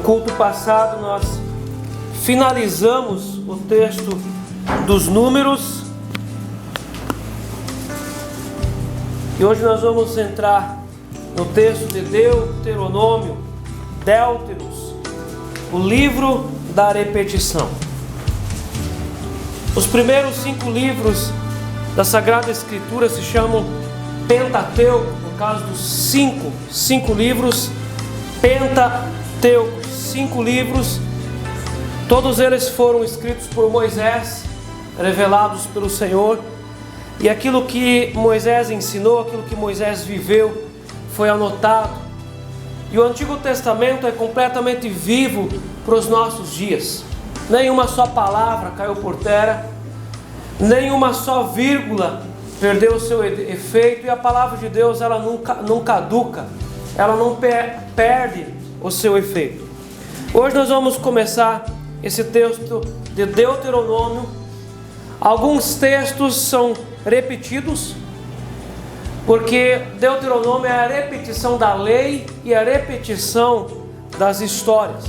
No culto passado nós finalizamos o texto dos Números e hoje nós vamos entrar no texto de Deuteronômio, Deuteros, o livro da repetição. Os primeiros 5 livros da Sagrada Escritura se chamam Pentateuco, por causa dos cinco livros, Pentateuco, 5 livros, todos eles foram escritos por Moisés, revelados pelo Senhor, e aquilo que Moisés ensinou, aquilo que Moisés viveu, foi anotado, e o Antigo Testamento é completamente vivo para os nossos dias. Nenhuma só palavra caiu por terra, nenhuma só vírgula perdeu o seu efeito, e a palavra de Deus ela não caduca, ela não perde o seu efeito. Hoje nós vamos começar esse texto de Deuteronômio. Alguns textos são repetidos, porque Deuteronômio é a repetição da lei e a repetição das histórias.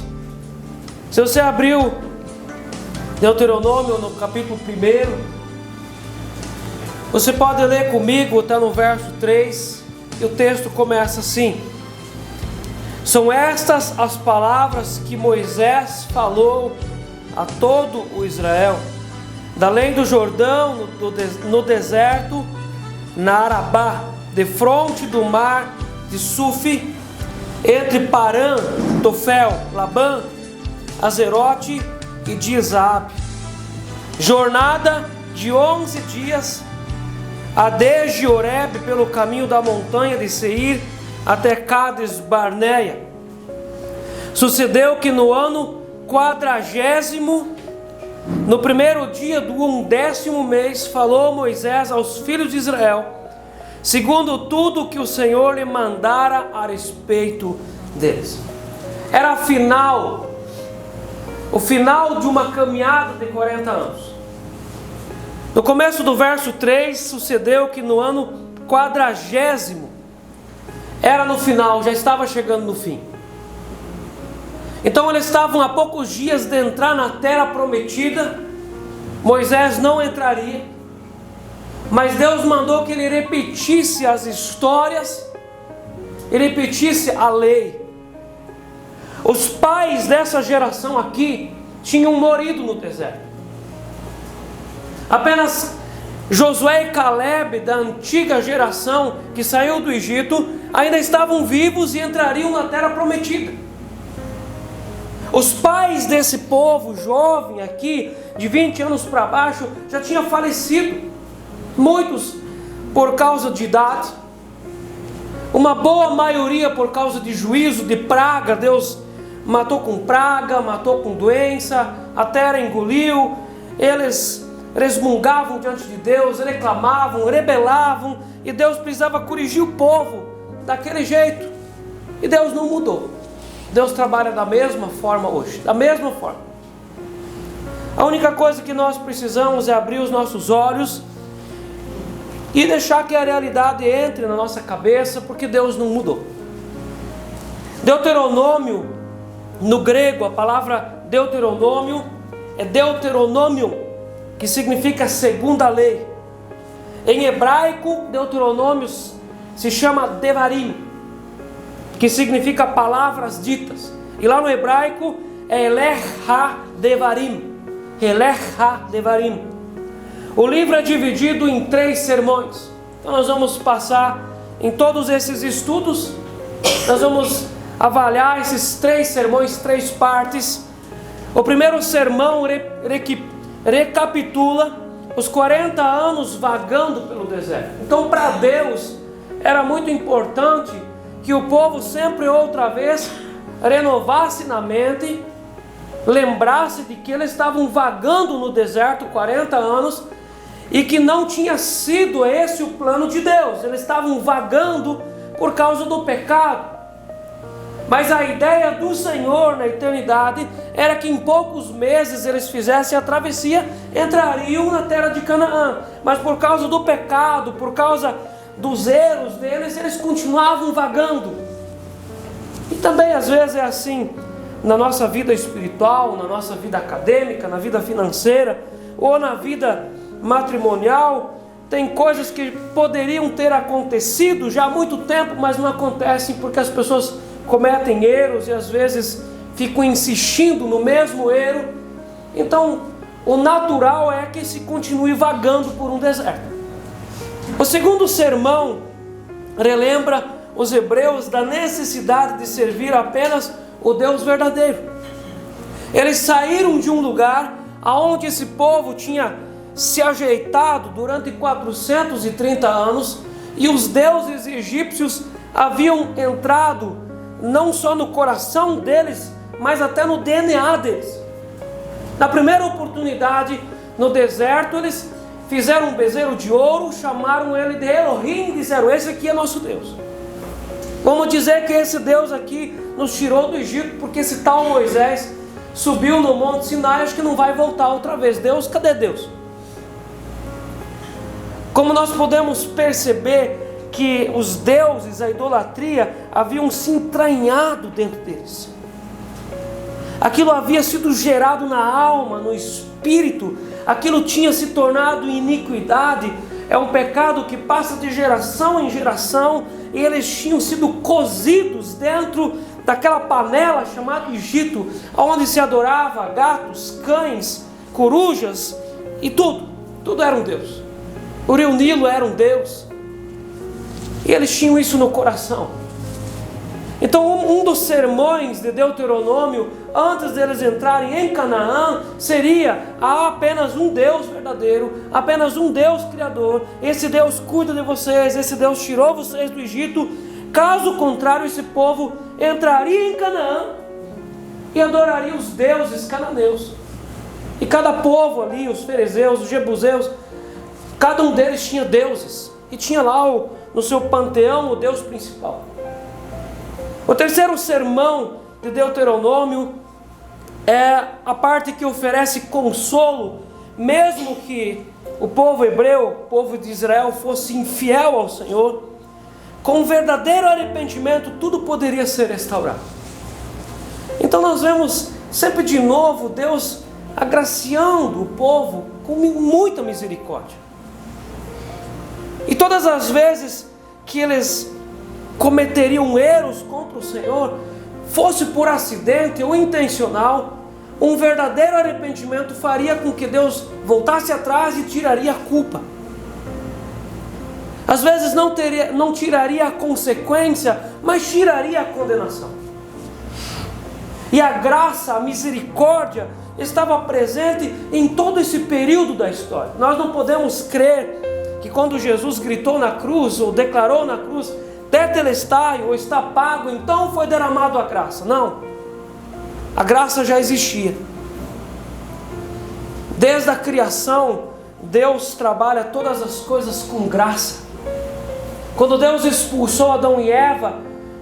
Se você abriu Deuteronômio no capítulo 1, você pode ler comigo até no verso 3, e o texto começa assim: são estas as palavras que Moisés falou a todo o Israel, da além do Jordão, no deserto, na Arabá, defronte do mar de Sufi, entre Parã, Tofel, Labã, Azerote e Dizabe, jornada de 11 dias, a desde Horebe pelo caminho da montanha de Seir até Cades Barneia. Sucedeu que no ano 40º, no primeiro dia do 11º mês, falou Moisés aos filhos de Israel, segundo tudo que o Senhor lhe mandara a respeito deles. Era o final de uma caminhada de 40 anos. No começo do verso 3, sucedeu que no ano 40º, era no final, já estava chegando no fim. Então eles estavam a poucos dias de entrar na terra prometida. Moisés não entraria, mas Deus mandou que ele repetisse as histórias, ele repetisse a lei. Os pais dessa geração aqui tinham morrido no deserto. Apenas Josué e Caleb, da antiga geração que saiu do Egito, ainda estavam vivos e entrariam na terra prometida. Os pais desse povo jovem aqui, de 20 anos para baixo, já tinham falecido. Muitos por causa de idade, uma boa maioria por causa de juízo, de praga. Deus matou com praga, matou com doença, a terra engoliu. Eles resmungavam diante de Deus, reclamavam, rebelavam, e Deus precisava corrigir o povo daquele jeito. E Deus não mudou. Deus trabalha da mesma forma hoje, da mesma forma. A única coisa que nós precisamos é abrir os nossos olhos e deixar que a realidade entre na nossa cabeça, porque Deus não mudou. Deuteronômio, no grego, a palavra Deuteronômio é Deuteronômio, que significa segunda lei. Em hebraico, Deuteronômio se chama Devarim, que significa palavras ditas. E lá no hebraico é Elech HaDevarim. Elech HaDevarim. O livro é dividido em 3 sermões. Então nós vamos passar em todos esses estudos. Nós vamos avaliar esses 3 sermões, 3 partes. O primeiro sermão recapitula os 40 anos vagando pelo deserto. Então, para Deus era muito importante que o povo sempre outra vez renovasse na mente, lembrasse de que eles estavam vagando no deserto 40 anos e que não tinha sido esse o plano de Deus. Eles estavam vagando por causa do pecado. Mas a ideia do Senhor na eternidade era que em poucos meses eles fizessem a travessia, entrariam na terra de Canaã. Mas por causa do pecado, por causa dos erros deles, eles continuavam vagando. E também às vezes é assim na nossa vida espiritual, na nossa vida acadêmica, na vida financeira ou na vida matrimonial, tem coisas que poderiam ter acontecido já há muito tempo, mas não acontecem porque as pessoas cometem erros e às vezes ficam insistindo no mesmo erro. Então, o natural é que se continue vagando por um deserto. O segundo sermão relembra os hebreus da necessidade de servir apenas o Deus verdadeiro. Eles saíram de um lugar aonde esse povo tinha se ajeitado durante 430 anos, e os deuses egípcios haviam entrado não só no coração deles, mas até no DNA deles. Na primeira oportunidade, no deserto, eles fizeram um bezerro de ouro, chamaram ele de Elohim e disseram: esse aqui é nosso Deus. Vamos dizer que esse Deus aqui nos tirou do Egito, porque esse tal Moisés subiu no Monte Sinai, acho que não vai voltar outra vez. Deus, cadê Deus? Como nós podemos perceber que os deuses, a idolatria, haviam se entranhado dentro deles. Aquilo havia sido gerado na alma, no espírito, aquilo tinha se tornado iniquidade. É um pecado que passa de geração em geração, e eles tinham sido cozidos dentro daquela panela chamada Egito, onde se adorava gatos, cães, corujas e tudo era um Deus. O rio Nilo era um Deus, e eles tinham isso no coração. Então um dos sermões de Deuteronômio, antes deles entrarem em Canaã, seria: há apenas um Deus verdadeiro, apenas um Deus criador, esse Deus cuida de vocês, esse Deus tirou vocês do Egito. Caso contrário, esse povo entraria em Canaã e adoraria os deuses cananeus. E cada povo ali, os ferezeus, os jebuseus, cada um deles tinha deuses, e tinha lá no seu panteão o Deus principal. O terceiro sermão de Deuteronômio é a parte que oferece consolo, mesmo que o povo hebreu, o povo de Israel, fosse infiel ao Senhor. Com um verdadeiro arrependimento, tudo poderia ser restaurado. Então nós vemos sempre de novo Deus agraciando o povo com muita misericórdia. E todas as vezes que eles cometeriam erros contra o Senhor, fosse por acidente ou intencional, um verdadeiro arrependimento faria com que Deus voltasse atrás e tiraria a culpa. Às vezes não tiraria a consequência, mas tiraria a condenação. E a graça, a misericórdia estava presente em todo esse período da história. Nós não podemos crer que quando Jesus gritou na cruz, ou declarou na cruz: tetelestai, ou está pago, então foi derramado a graça. Não, a graça já existia. Desde a criação, Deus trabalha todas as coisas com graça. Quando Deus expulsou Adão e Eva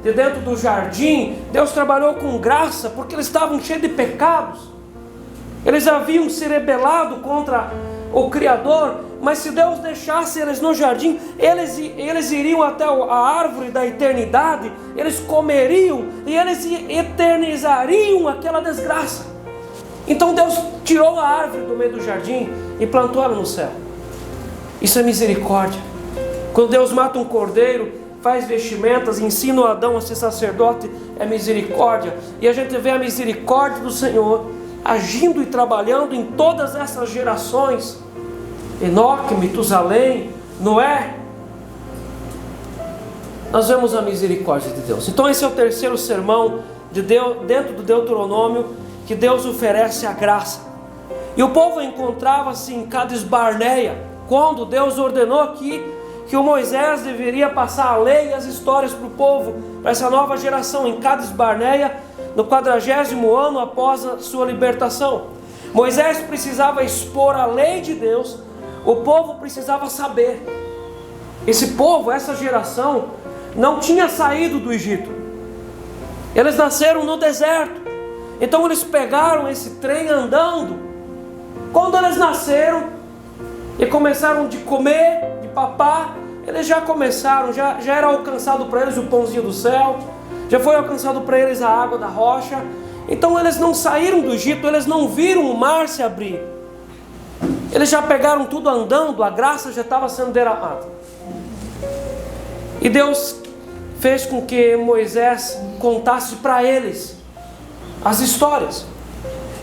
de dentro do jardim, Deus trabalhou com graça, porque eles estavam cheios de pecados. Eles haviam se rebelado contra o Criador, mas se Deus deixasse eles no jardim, eles iriam até a árvore da eternidade, eles comeriam e eles eternizariam aquela desgraça. Então Deus tirou a árvore do meio do jardim e plantou ela no céu. Isso é misericórdia. Quando Deus mata um cordeiro, faz vestimentas, ensina o Adão a ser sacerdote, é misericórdia. E a gente vê a misericórdia do Senhor agindo e trabalhando em todas essas gerações. Enoque, Metusalém, Noé. Nós vemos a misericórdia de Deus. Então esse é o terceiro sermão de Deus, dentro do Deuteronômio, que Deus oferece a graça. E o povo encontrava-se em Cades Barneia, quando Deus ordenou aqui que o Moisés deveria passar a lei e as histórias para o povo, para essa nova geração, em Cades Barneia, no 40º ano após a sua libertação. Moisés precisava expor a lei de Deus, o povo precisava saber. Esse povo, essa geração, não tinha saído do Egito. Eles nasceram no deserto. Então eles pegaram esse trem andando. Quando eles nasceram e começaram de comer, de papar, eles já começaram, já era alcançado para eles o pãozinho do céu, já foi alcançado para eles a água da rocha, Então eles não saíram do Egito, eles não viram o mar se abrir. Eles já pegaram tudo andando, a graça já estava sendo derramada. E Deus fez com que Moisés contasse para eles as histórias.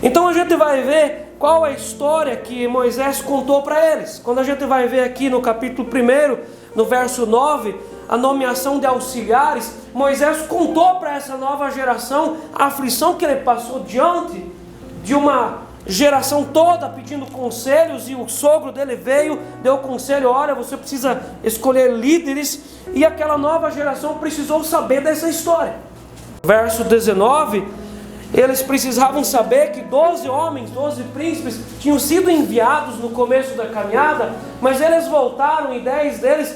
Então a gente vai ver qual é a história que Moisés contou para eles. Quando a gente vai ver aqui no capítulo 1, no verso 9, a nomeação de auxiliares, Moisés contou para essa nova geração a aflição que ele passou diante de uma geração toda pedindo conselhos, e o sogro dele veio, deu conselho: olha, você precisa escolher líderes, e aquela nova geração precisou saber dessa história. Verso 19, eles precisavam saber que 12 homens, 12 príncipes tinham sido enviados no começo da caminhada, mas eles voltaram e 10 deles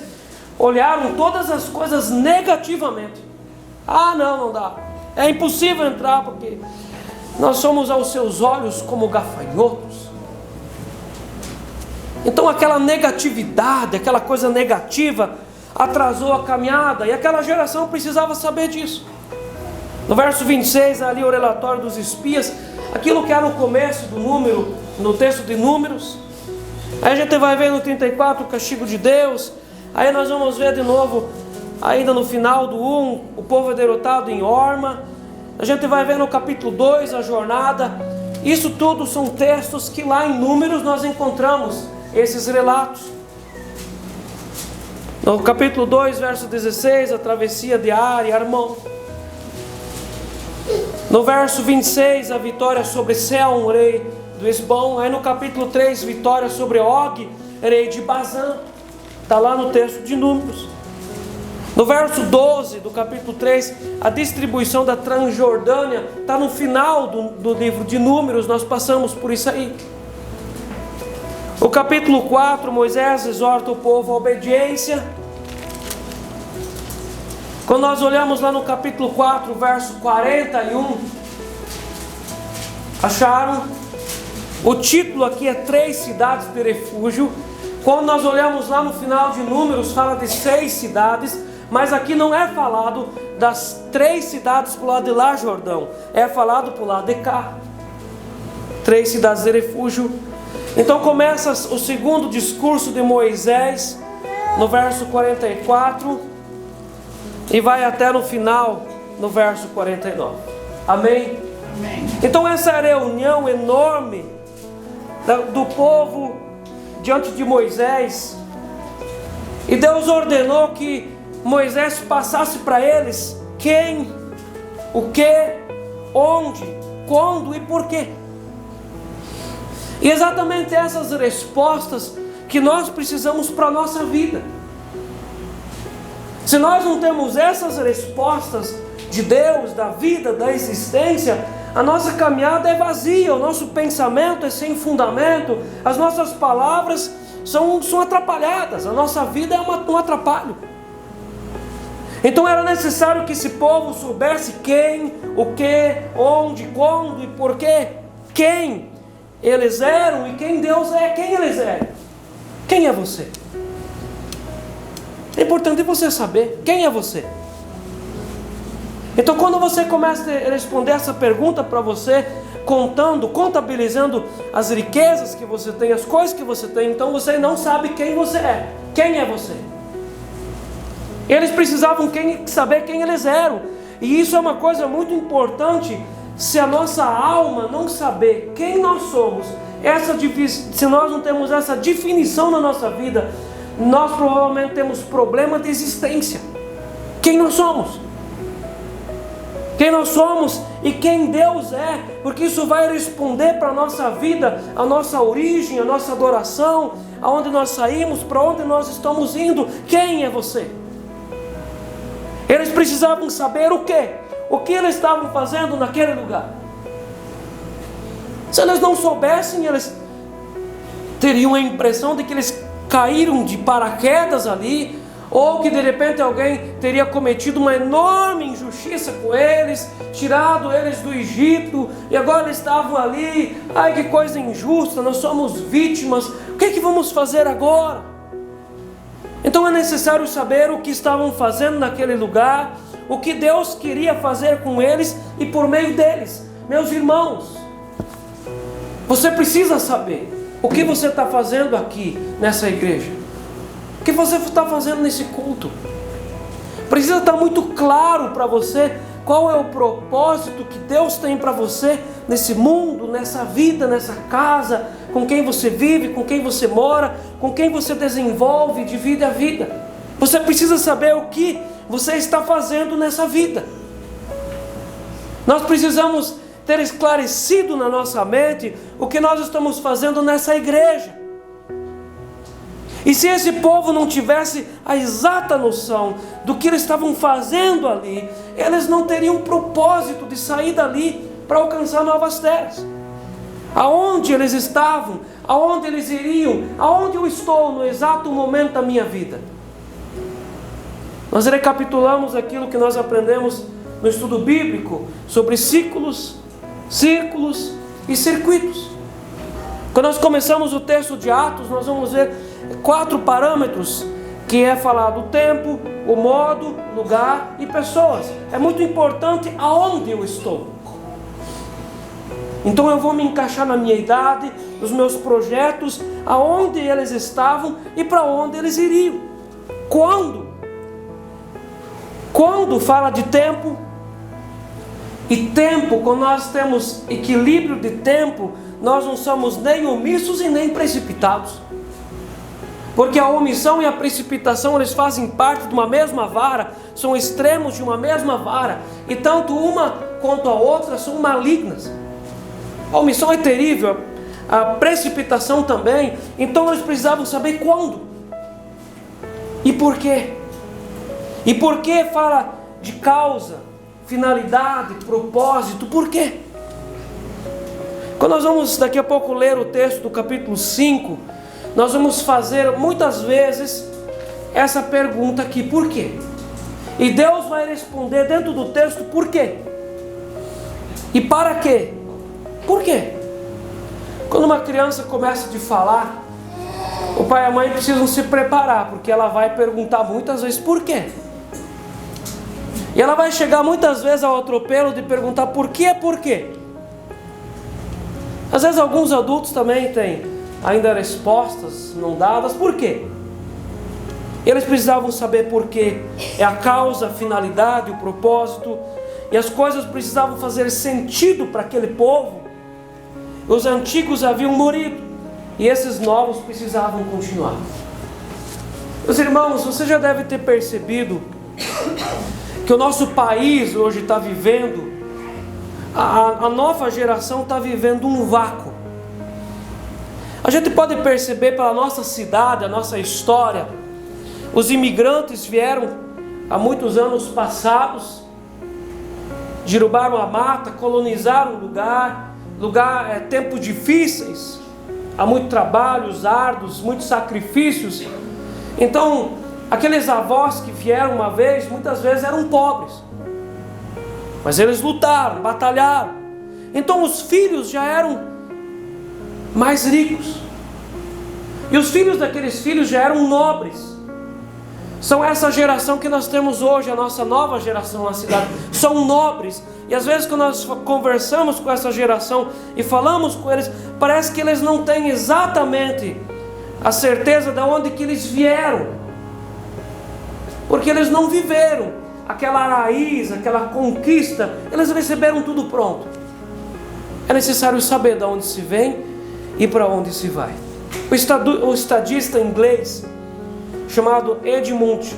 olharam todas as coisas negativamente. Ah, não dá, é impossível entrar porque nós somos aos seus olhos como gafanhotos. Então aquela negatividade, aquela coisa negativa atrasou a caminhada, e aquela geração precisava saber disso. No verso 26, ali o relatório dos espias, aquilo que era o começo do número, no texto de Números. Aí a gente vai ver no 34 o castigo de Deus. Aí nós vamos ver de novo, ainda no final do 1, o povo é derrotado em Horma. A gente vai ver no capítulo 2 a jornada. Isso tudo são textos que lá em Números nós encontramos esses relatos. No capítulo 2, verso 16, a travessia de Ar e Armon. No verso 26, a vitória sobre Sehon, rei do Esbom. Aí no capítulo 3, vitória sobre Og, rei de Bazã. Está lá no texto de Números. No verso 12 do capítulo 3, a distribuição da Transjordânia está no final do livro de Números. Nós passamos por isso aí. O capítulo 4, Moisés exorta o povo à obediência. Quando nós olhamos lá no capítulo 4, verso 41, acharam? O título aqui é 3 cidades de refúgio. Quando nós olhamos lá no final de Números, fala de 6 cidades, mas aqui não é falado das 3 cidades para o lado de lá, Jordão, é falado para o lado de cá. 3 cidades de refúgio. Então começa o segundo discurso de Moisés, no verso 44, e vai até no final, no verso 49. Amém? Amém. Então essa reunião enorme do povo diante de Moisés, e Deus ordenou que Moisés passasse para eles quem, o que, onde, quando e porquê. E exatamente essas respostas que nós precisamos para a nossa vida. Se nós não temos essas respostas de Deus, da vida, da existência, a nossa caminhada é vazia, o nosso pensamento é sem fundamento, as nossas palavras são atrapalhadas, a nossa vida é um atrapalho. Então era necessário que esse povo soubesse quem, o que, onde, quando e porquê. Quem eles eram e quem Deus é, quem eles eram. Quem é você? É importante você saber quem é você. Então quando você começa a responder essa pergunta para você, contabilizando as riquezas que você tem, as coisas que você tem, então você não sabe quem você é. Quem é você? Eles precisavam saber quem eles eram. E isso é uma coisa muito importante. Se a nossa alma não saber quem nós somos, se nós não temos essa definição na nossa vida, nós provavelmente temos problema de existência. Quem nós somos? Quem nós somos e quem Deus é, porque isso vai responder para a nossa vida, a nossa origem, a nossa adoração, aonde nós saímos, para onde nós estamos indo. Quem é você? Eles precisavam saber o quê? O que eles estavam fazendo naquele lugar. Se eles não soubessem, eles teriam a impressão de que eles caíram de paraquedas ali, ou que de repente alguém teria cometido uma enorme injustiça com eles, tirado eles do Egito, e agora eles estavam ali. Ai, que coisa injusta, nós somos vítimas, o que vamos fazer agora? Então é necessário saber o que estavam fazendo naquele lugar, o que Deus queria fazer com eles e por meio deles, Meus irmãos, você precisa saber o que você está fazendo aqui nessa igreja, o que você está fazendo nesse culto. Precisa estar muito claro para você qual é o propósito que Deus tem para você nesse mundo, nessa vida, nessa casa, com quem você vive, com quem você mora, com quem você desenvolve de vida a vida. Você precisa saber o que você está fazendo nessa vida. Nós precisamos ter esclarecido na nossa mente o que nós estamos fazendo nessa igreja. E se esse povo não tivesse a exata noção do que eles estavam fazendo ali, eles não teriam propósito de sair dali para alcançar novas terras. Aonde eles estavam, aonde eles iriam, aonde eu estou no exato momento da minha vida. Nós recapitulamos aquilo que nós aprendemos no estudo bíblico sobre ciclos e circuitos. Quando nós começamos o texto de Atos, nós vamos ver 4 parâmetros, que é falar do tempo, o modo, lugar e pessoas. É muito importante aonde eu estou. Então eu vou me encaixar na minha idade, nos meus projetos, aonde eles estavam e para onde eles iriam. Quando fala de tempo, e tempo, quando nós temos equilíbrio de tempo, nós não somos nem omissos e nem precipitados. Porque a omissão e a precipitação, eles fazem parte de uma mesma vara, são extremos de uma mesma vara, e tanto uma quanto a outra são malignas. A omissão é terrível, a precipitação também. Então eles precisavam saber quando e por quê. E por que fala de causa, finalidade, propósito, por quê? Quando nós vamos daqui a pouco ler o texto do capítulo 5, nós vamos fazer muitas vezes essa pergunta aqui, por quê? E Deus vai responder dentro do texto, por quê? E para quê? Por quê? Quando uma criança começa a falar, o pai e a mãe precisam se preparar, porque ela vai perguntar muitas vezes por quê? E ela vai chegar muitas vezes ao atropelo de perguntar por quê, por quê? Às vezes alguns adultos também têm ainda respostas não dadas, por quê? Eles precisavam saber por quê. É a causa, a finalidade, o propósito. E as coisas precisavam fazer sentido para aquele povo. Os antigos haviam morrido e esses novos precisavam continuar. Meus irmãos, você já deve ter percebido que o nosso país hoje está vivendo, a nova geração está vivendo um vácuo. A gente pode perceber pela nossa cidade, a nossa história. Os imigrantes vieram há muitos anos passados, derrubaram a mata, colonizaram o lugar, tempos difíceis, há muito trabalhos árduos, muitos sacrifícios. Então, aqueles avós que vieram uma vez, muitas vezes eram pobres, mas eles lutaram, batalharam. Então os filhos já eram mais ricos, e os filhos daqueles filhos já eram nobres. São essa geração que nós temos hoje, a nossa nova geração na cidade, são nobres. E às vezes quando nós conversamos com essa geração e falamos com eles, parece que eles não têm exatamente a certeza de onde que eles vieram, porque eles não viveram aquela raiz, aquela conquista. Eles receberam tudo pronto. É necessário saber de onde se vem e para onde se vai. O estadista inglês chamado Edmund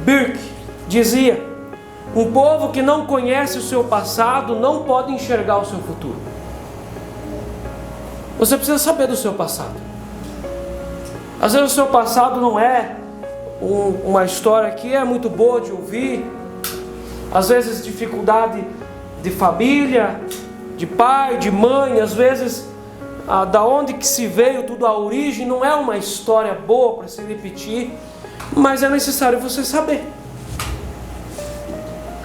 Burke dizia: um povo que não conhece o seu passado não pode enxergar o seu futuro. Você precisa saber do seu passado. Às vezes o seu passado não é uma história que é muito boa de ouvir. Às vezes dificuldade de família, de pai, de mãe. Às vezes da onde que se veio, tudo, a origem, não é uma história boa para se repetir, mas é necessário você saber.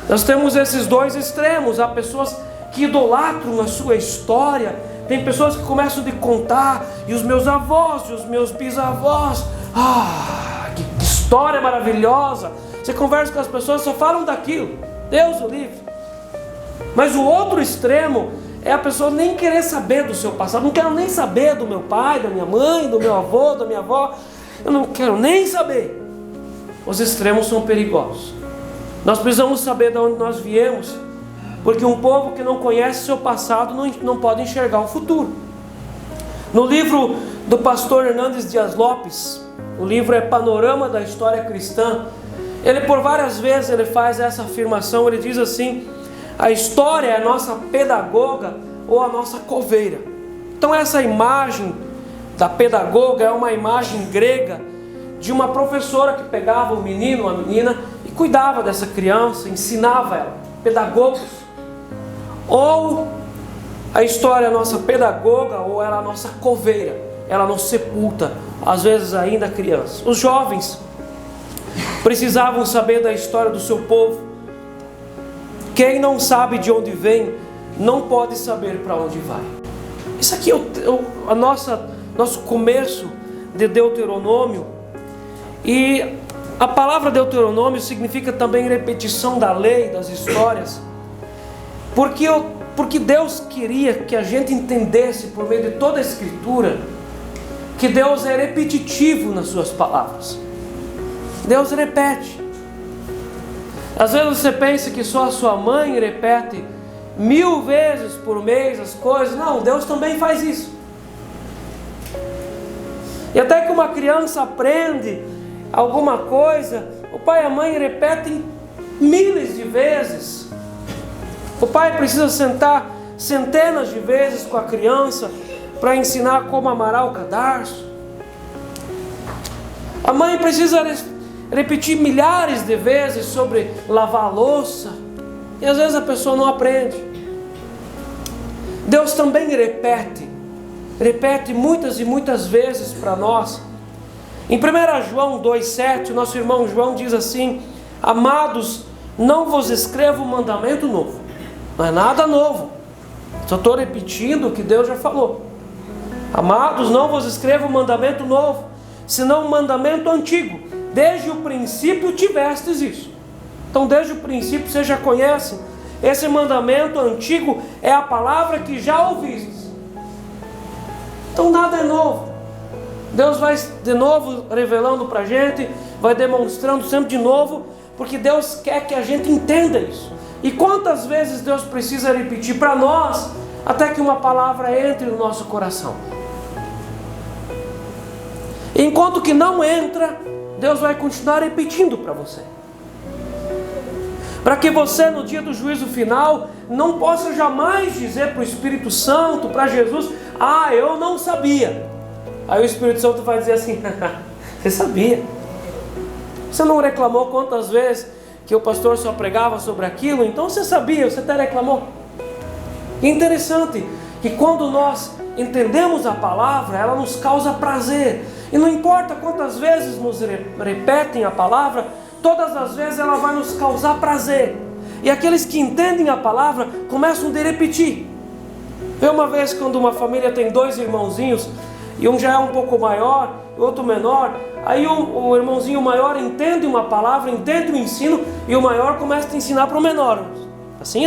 Nós temos esses dois extremos. Há pessoas que idolatram a sua história. Tem pessoas que começam a contar, e os meus avós, e os meus bisavós, que história maravilhosa. Você conversa com as pessoas, só falam daquilo. Deus o livre. Mas o outro extremo é a pessoa nem querer saber do seu passado. Não quero nem saber do meu pai, da minha mãe, do meu avô, da minha avó. Eu não quero nem saber. Os extremos são perigosos. Nós precisamos saber de onde nós viemos, porque um povo que não conhece seu passado não pode enxergar o futuro. No livro do pastor Hernandes Dias Lopes, o livro é Panorama da História Cristã, ele por várias vezes ele faz essa afirmação. Ele diz assim: a história é a nossa pedagoga ou a nossa coveira. Então essa imagem da pedagoga é uma imagem grega de uma professora que pegava o menino, a menina, e cuidava dessa criança, ensinava ela, pedagogos. Ou a história é a nossa pedagoga ou ela é a nossa coveira, ela nos sepulta, às vezes ainda a criança. Os jovens precisavam saber da história do seu povo. Quem não sabe de onde vem, não pode saber para onde vai. Isso aqui é nosso começo de Deuteronômio. E a palavra Deuteronômio significa também repetição da lei, das histórias. Porque Deus queria que a gente entendesse, por meio de toda a Escritura, que Deus é repetitivo nas suas palavras. Deus repete. Às vezes você pensa que só a sua mãe repete 1000 vezes por mês as coisas. Não, Deus também faz isso. E até que uma criança aprende alguma coisa, o pai e a mãe repetem milhares de vezes. O pai precisa sentar centenas de vezes com a criança para ensinar como amarrar o cadarço. A mãe precisa repetir milhares de vezes sobre lavar a louça, e às vezes a pessoa não aprende. Deus também repete muitas e muitas vezes para nós. Em 1 João 2,7, o nosso irmão João diz assim: amados, não vos escrevo um mandamento novo. Não é nada novo, só estou repetindo o que Deus já falou. Amados, não vos escrevo um mandamento novo, senão um mandamento antigo. Desde o princípio tivestes isso. Então desde o princípio você já conhece. Esse mandamento antigo é a palavra que já ouvistes. Então nada é novo. Deus vai de novo revelando para a gente, vai demonstrando sempre de novo, porque Deus quer que a gente entenda isso. E quantas vezes Deus precisa repetir para nós, até que uma palavra entre no nosso coração. Enquanto que não entra, Deus vai continuar repetindo para você. Para que você no dia do juízo final não possa jamais dizer para o Espírito Santo, para Jesus: ah, eu não sabia. Aí o Espírito Santo vai dizer assim: você sabia? Você não reclamou quantas vezes que o pastor só pregava sobre aquilo? Então você sabia, você até reclamou. E interessante que quando nós entendemos a palavra, ela nos causa prazer. E não importa quantas vezes nos repetem a palavra, todas as vezes ela vai nos causar prazer. E aqueles que entendem a palavra começam a repetir. Vê uma vez quando uma família tem 2 irmãozinhos, e um já é um pouco maior, o outro menor. Aí o irmãozinho maior entende uma palavra, entende o ensino, e o maior começa a ensinar para o menor. Assim.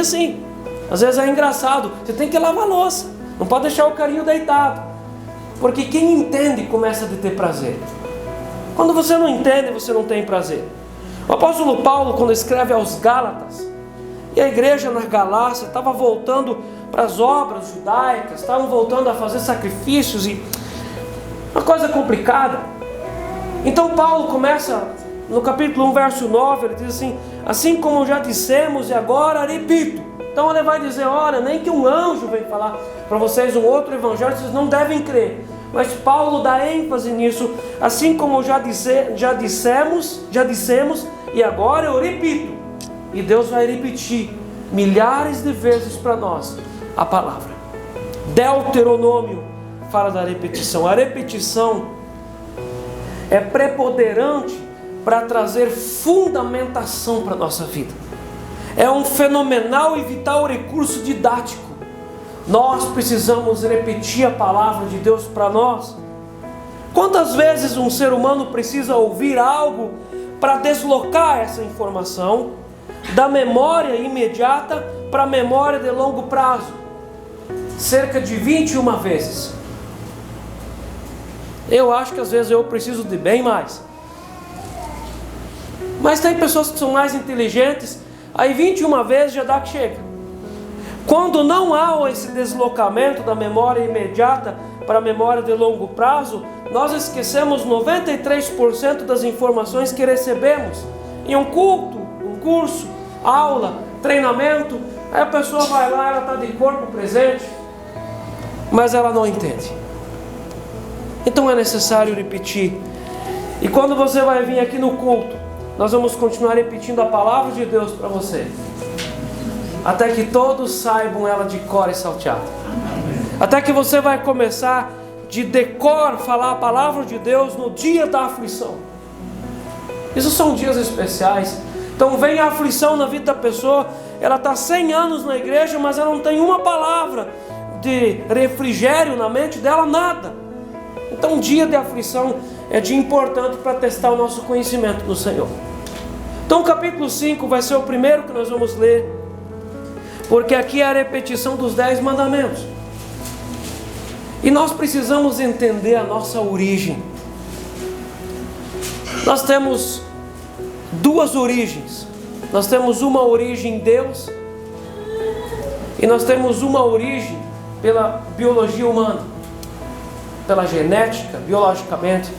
Às vezes é engraçado. Você tem que lavar a louça, não pode deixar o carinho deitado. Porque quem entende começa a ter prazer. Quando você não entende, você não tem prazer. O apóstolo Paulo, quando escreve aos Gálatas, e a igreja na Galácia estava voltando para as obras judaicas, estavam voltando a fazer sacrifícios, e uma coisa complicada. Então Paulo começa no capítulo 1, verso 9, ele diz assim: assim como já dissemos e agora repito. Então ele vai dizer: olha, nem que um anjo venha falar para vocês um outro evangelho, vocês não devem crer. Mas Paulo dá ênfase nisso: assim como já dissemos, e agora eu repito. E Deus vai repetir milhares de vezes para nós a palavra. Deuteronômio fala da repetição. A repetição é preponderante para trazer fundamentação para a nossa vida. É um fenomenal e vital recurso didático. Nós precisamos repetir a palavra de Deus para nós. Quantas vezes um ser humano precisa ouvir algo para deslocar essa informação da memória imediata para a memória de longo prazo? cerca de 21 vezes. Eu acho que às vezes eu preciso de bem mais. Mas tem pessoas que são mais inteligentes, aí 21 vezes já dá que chega. Quando não há esse deslocamento da memória imediata para a memória de longo prazo, nós esquecemos 93% das informações que recebemos em um culto, um curso, aula, treinamento. Aí a pessoa vai lá, ela está de corpo presente, mas ela não entende. Então é necessário repetir. E quando você vai vir aqui no culto, nós vamos continuar repetindo a palavra de Deus para você, até que todos saibam ela de cor e salteado. Até que você vai começar de decor falar a palavra de Deus no dia da aflição. Isso são dias especiais. Então vem a aflição na vida da pessoa, ela está 100 anos na igreja, mas ela não tem uma palavra de refrigério na mente dela, nada. Então dia de aflição é dia importante para testar o nosso conhecimento do Senhor. Então o capítulo 5 vai ser o primeiro que nós vamos ler, porque aqui é a repetição dos 10 mandamentos. E nós precisamos entender a nossa origem. Nós temos duas origens. Nós temos uma origem em Deus, e nós temos uma origem pela biologia humana, pela genética, biologicamente.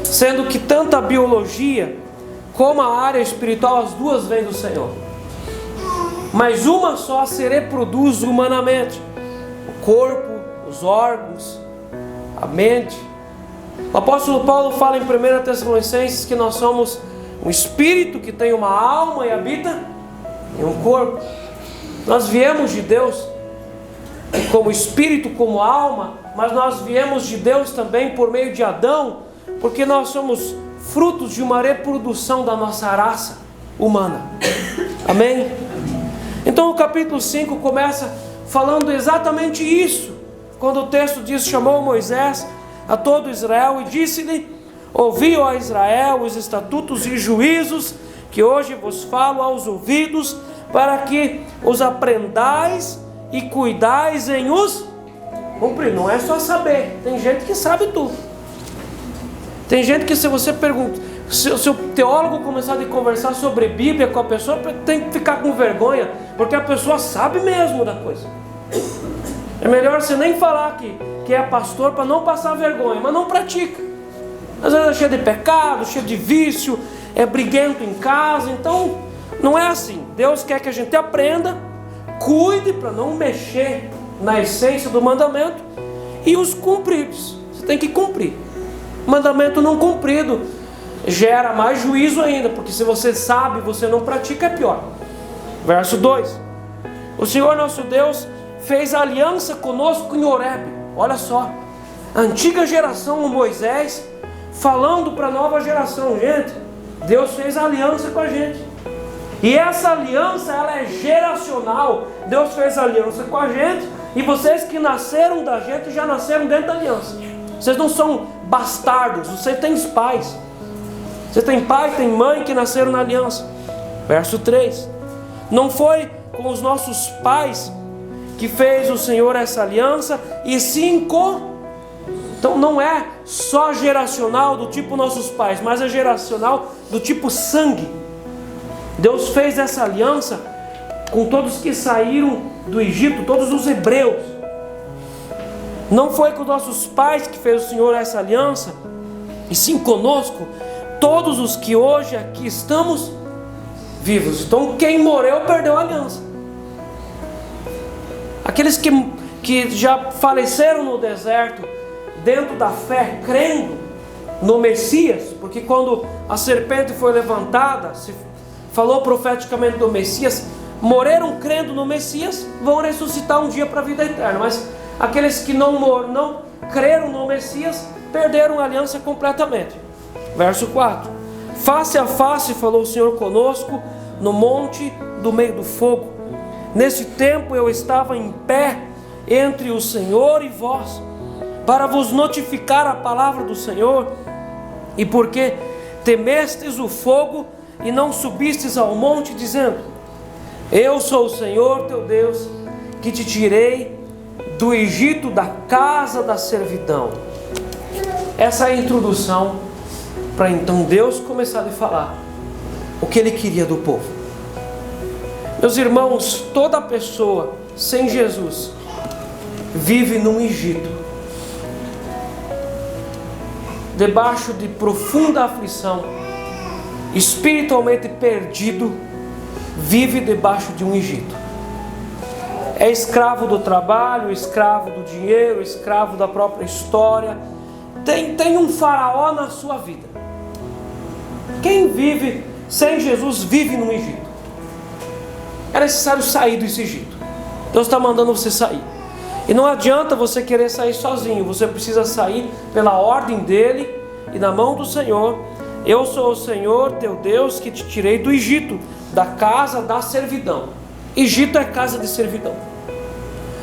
Sendo que tanto a biologia como a área espiritual, as duas vêm do Senhor. Mas uma só se reproduz humanamente: o corpo, os órgãos, a mente. O apóstolo Paulo fala em 1 Tessalonicenses que nós somos um espírito que tem uma alma e habita em um corpo. Nós viemos de Deus como espírito, como alma, mas nós viemos de Deus também por meio de Adão, porque nós somos frutos de uma reprodução da nossa raça humana. Amém? Então o capítulo 5 começa falando exatamente isso, quando o texto diz: chamou Moisés a todo Israel e disse-lhe: ouvi, ó Israel, os estatutos e juízos que hoje vos falo aos ouvidos, para que os aprendais e cuidais em os cumprir. Não é só saber, tem gente que sabe tudo. Tem gente que, se você pergunta, se o teólogo começar a conversar sobre Bíblia com a pessoa, tem que ficar com vergonha, porque a pessoa sabe mesmo da coisa. É melhor você nem falar que é pastor, para não passar vergonha, mas não pratica. Às vezes é cheio de pecado, cheio de vício, é briguento em casa. Então não é assim. Deus quer que a gente aprenda, cuide para não mexer na essência do mandamento, e os cumpridos. Você tem que cumprir. Mandamento não cumprido gera mais juízo ainda, porque se você sabe, você não pratica, é pior. Verso 2: o Senhor nosso Deus fez aliança conosco em Horebe. Olha só, a antiga geração, Moisés, falando para a nova geração: gente, Deus fez aliança com a gente, e essa aliança, ela é geracional. Deus fez aliança com a gente, e vocês que nasceram da gente já nasceram dentro da aliança. Vocês não são bastardos, vocês têm pais. Você tem pai, tem mãe que nasceram na aliança. Verso 3: não foi com os nossos pais que fez o Senhor essa aliança, e sim com... Então não é só geracional do tipo nossos pais, mas é geracional do tipo sangue. Deus fez essa aliança com todos que saíram do Egito, todos os hebreus. Não foi com nossos pais que fez o Senhor essa aliança, e sim conosco, todos os que hoje aqui estamos vivos. Então quem morreu perdeu a aliança. Aqueles que já faleceram no deserto, dentro da fé, crendo no Messias, porque quando a serpente foi levantada, se falou profeticamente do Messias, morreram crendo no Messias, vão ressuscitar um dia para a vida eterna. Mas aqueles que não creram no Messias, perderam a aliança completamente. Verso 4: face a face falou o Senhor conosco no monte do meio do fogo. Nesse tempo eu estava em pé entre o Senhor e vós, para vos notificar a palavra do Senhor, e porque temestes o fogo e não subistes ao monte, dizendo: eu sou o Senhor teu Deus, que te tirei do Egito, da casa da servidão. Essa é a introdução para então Deus começar a falar o que Ele queria do povo. Meus irmãos, toda pessoa sem Jesus vive num Egito, debaixo de profunda aflição, espiritualmente perdido, vive debaixo de um Egito. É escravo do trabalho, escravo do dinheiro, escravo da própria história. Tem um faraó na sua vida. Quem vive sem Jesus vive num Egito. É necessário sair desse Egito. Deus está mandando você sair. E não adianta você querer sair sozinho. Você precisa sair pela ordem dele e na mão do Senhor. Eu sou o Senhor teu Deus que te tirei do Egito, da casa da servidão. Egito é casa de servidão.